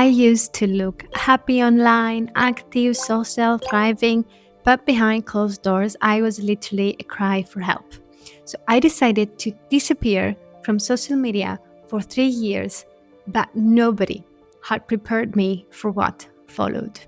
I used to look happy online, active, social, thriving, but behind closed doors, I was literally a cry for help. So I decided to disappear from social media for 3 years, but nobody had prepared me for what followed.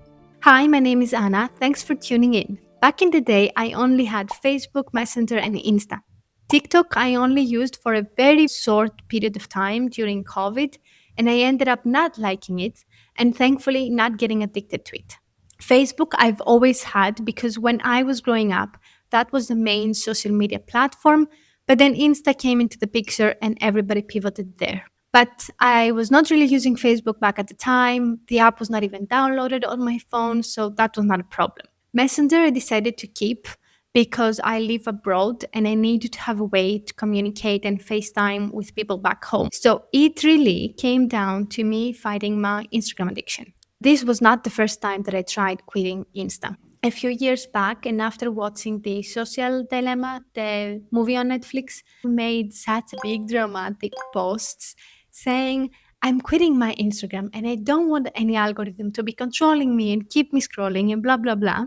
Hi, my name is Anna. Thanks for tuning in. Back in the day, I only had Facebook, Messenger, and Insta. TikTok, I only used for a very short period of time during COVID, and I ended up not liking it and thankfully not getting addicted to it. Facebook, I've always had because when I was growing up, that was the main social media platform. But then Insta came into the picture and everybody pivoted there. But I was not really using Facebook back at the time. The app was not even downloaded on my phone, so that was not a problem. Messenger, I decided to keep because I live abroad and I needed to have a way to communicate and FaceTime with people back home. So it really came down to me fighting my Instagram addiction. This was not the first time that I tried quitting Insta. A few years back, and after watching the Social Dilemma, the movie on Netflix, made such big dramatic posts saying, I'm quitting my Instagram and I don't want any algorithm to be controlling me and keep me scrolling and blah, blah, blah,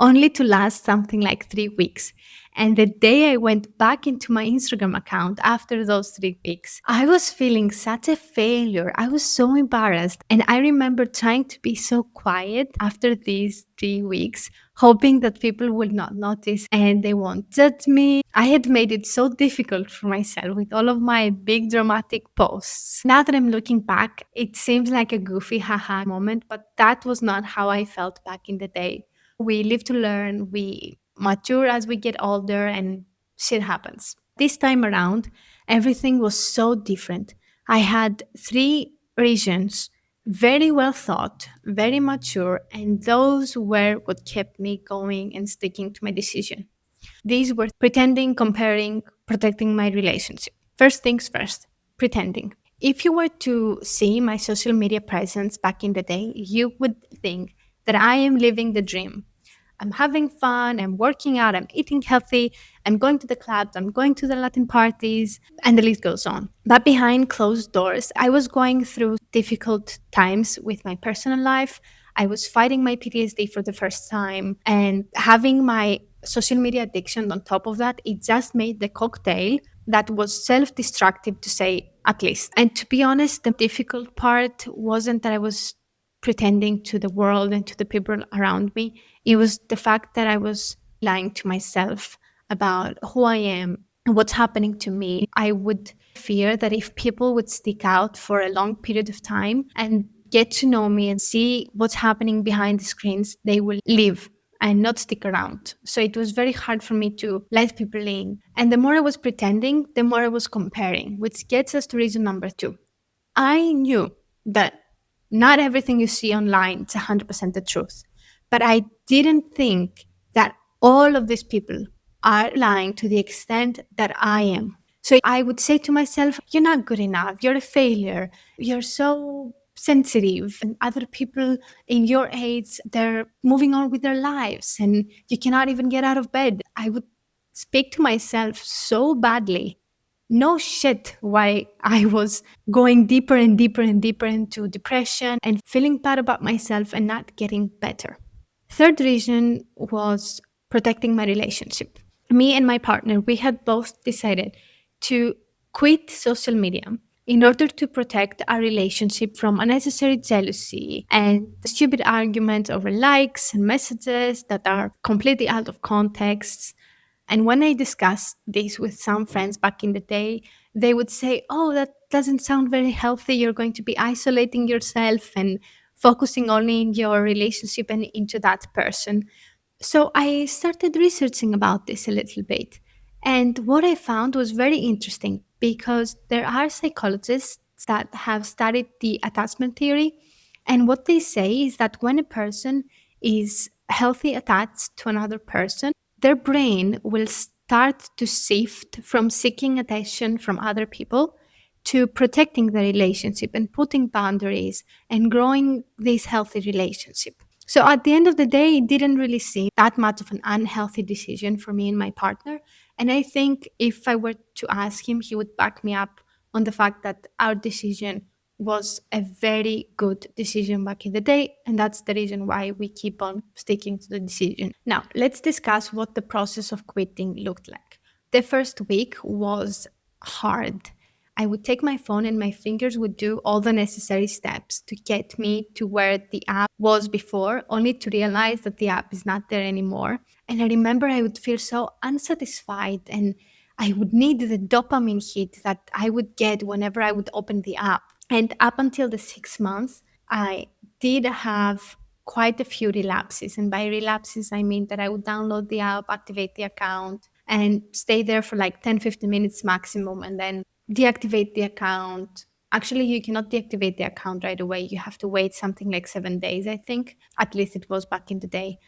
only to last something like 3 weeks. And the day I went back into my Instagram account after those 3 weeks, I was feeling such a failure. I was so embarrassed. And I remember trying to be so quiet after these 3 weeks, hoping that people will not notice and they won't judge me. I had made it so difficult for myself with all of my big dramatic posts. Now that I'm looking back, it seems like a goofy haha moment, but that was not how I felt back in the day. We live to learn, we mature as we get older, and shit happens. This time around, everything was so different. I had three reasons, very well thought, very mature, and those were what kept me going and sticking to my decision. These were pretending, comparing, protecting my relationship. First things first, pretending. If you were to see my social media presence back in the day, you would think that I am living the dream. I'm having fun, I'm working out, I'm eating healthy, I'm going to the clubs, I'm going to the Latin parties, and the list goes on. But behind closed doors, I was going through difficult times with my personal life. I was fighting my PTSD for the first time, and having my social media addiction on top of that, it just made the cocktail that was self destructive, to say at least. And to be honest, the difficult part wasn't that I was pretending to the world and to the people around me. It was the fact that I was lying to myself about who I am and what's happening to me. I would fear that if people would stick out for a long period of time and get to know me and see what's happening behind the screens, they will leave and not stick around. So it was very hard for me to let people in. And the more I was pretending, the more I was comparing, which gets us to reason number two. I knew that not everything you see online is 100% the truth, but I didn't think that all of these people are lying to the extent that I am. So I would say to myself, you're not good enough, you're a failure, you're so sensitive, and other people in your age, they're moving on with their lives and you cannot even get out of bed. I would speak to myself so badly. No shit why I was going deeper and deeper and deeper into depression and feeling bad about myself and not getting better. Third reason was protecting my relationship. Me and my partner, we had both decided to quit social media in order to protect our relationship from unnecessary jealousy and stupid arguments over likes and messages that are completely out of context. And when I discussed this with some friends back in the day, they would say, oh, that doesn't sound very healthy. You're going to be isolating yourself and focusing only in your relationship and into that person. So I started researching about this a little bit. And what I found was very interesting because there are psychologists that have studied the attachment theory. And what they say is that when a person is healthy attached to another person, their brain will start to shift from seeking attention from other people to protecting the relationship and putting boundaries and growing this healthy relationship. So at the end of the day, it didn't really seem that much of an unhealthy decision for me and my partner. And I think if I were to ask him, he would back me up on the fact that our decision was a very good decision back in the day. And that's the reason why we keep on sticking to the decision. Now, let's discuss what the process of quitting looked like. The first week was hard. I would take my phone and my fingers would do all the necessary steps to get me to where the app was before, only to realize that the app is not there anymore. And I remember I would feel so unsatisfied, and I would need the dopamine hit that I would get whenever I would open the app. And up until the 6 months, I did have quite a few relapses. And by relapses, I mean that I would download the app, activate the account, and stay there for like 10, 15 minutes maximum, and then deactivate the account. Actually, you cannot deactivate the account right away. You have to wait something like 7 days, I think. At least it was back in the day.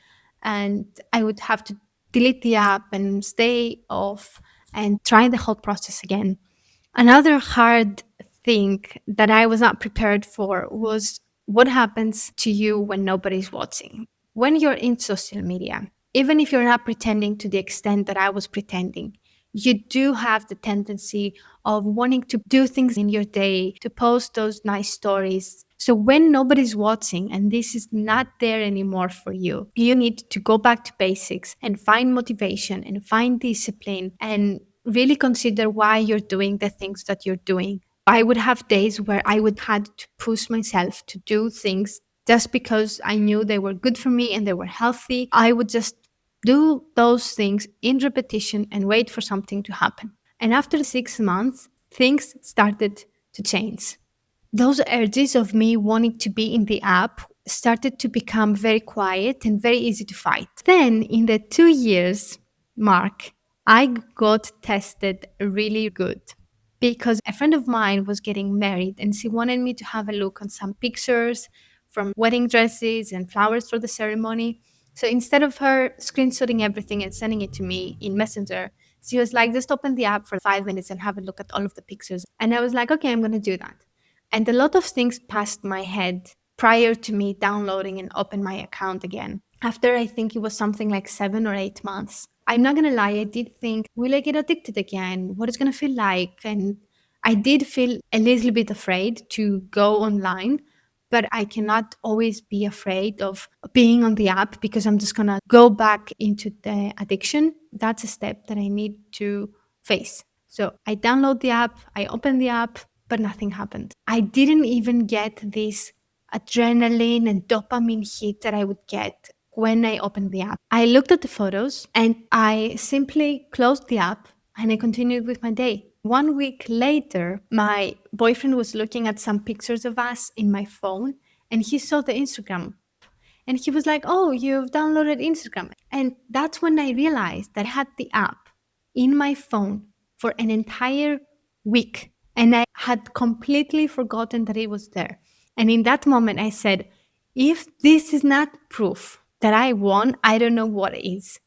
And I would have to delete the app and stay off and try the whole process again. Another hard thing that I was not prepared for was what happens to you when nobody's watching. When you're in social media, even if you're not pretending to the extent that I was pretending, you do have the tendency of wanting to do things in your day, to post those nice stories. So when nobody's watching and this is not there anymore for you, you need to go back to basics and find motivation and find discipline and really consider why you're doing the things that you're doing. I would have days where I would had to push myself to do things just because I knew they were good for me and they were healthy. I would just do those things in repetition and wait for something to happen. And after 6 months, things started to change. Those urges of me wanting to be in the app started to become very quiet and very easy to fight. Then, in the 2 years mark, I got tested really good because a friend of mine was getting married and she wanted me to have a look on some pictures from wedding dresses and flowers for the ceremony. So instead of her screenshotting everything and sending it to me in Messenger, she was like, just open the app for 5 minutes and have a look at all of the pictures. And I was like, okay, I'm going to do that. And a lot of things passed my head prior to me downloading and open my account again. After I think it was something like 7 or 8 months, I'm not gonna lie, I did think, will I get addicted again? What it's gonna feel like? And I did feel a little bit afraid to go online, but I cannot always be afraid of being on the app because I'm just gonna go back into the addiction. That's a step that I need to face. So I download the app, I open the app, but nothing happened. I didn't even get this adrenaline and dopamine hit that I would get when I opened the app. I looked at the photos and I simply closed the app and I continued with my day. 1 week later, my boyfriend was looking at some pictures of us in my phone and he saw the Instagram and he was like, oh, you've downloaded Instagram. And that's when I realized that I had the app in my phone for an entire week. And I had completely forgotten that it was there. And in that moment, I said, if this is not proof that I won, I don't know what is.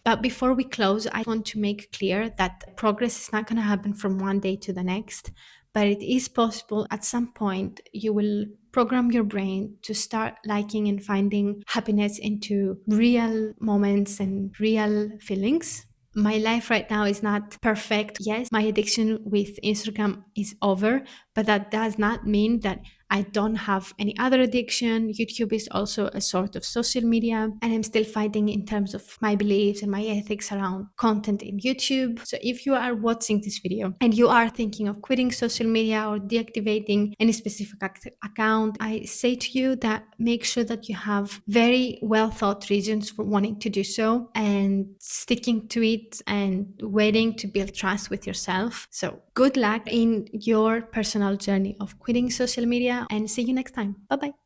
But before we close, I want to make clear that progress is not going to happen from one day to the next, but it is possible at some point you will program your brain to start liking and finding happiness into real moments and real feelings. My life right now is not perfect. Yes, my addiction with Instagram is over, but that does not mean that I don't have any other addiction. YouTube is also a sort of social media, and I'm still fighting in terms of my beliefs and my ethics around content in YouTube. So if you are watching this video and you are thinking of quitting social media or deactivating any specific account, I say to you that make sure that you have very well thought reasons for wanting to do so and sticking to it and waiting to build trust with yourself. So good luck in your personal journey of quitting social media and see you next time. Bye bye.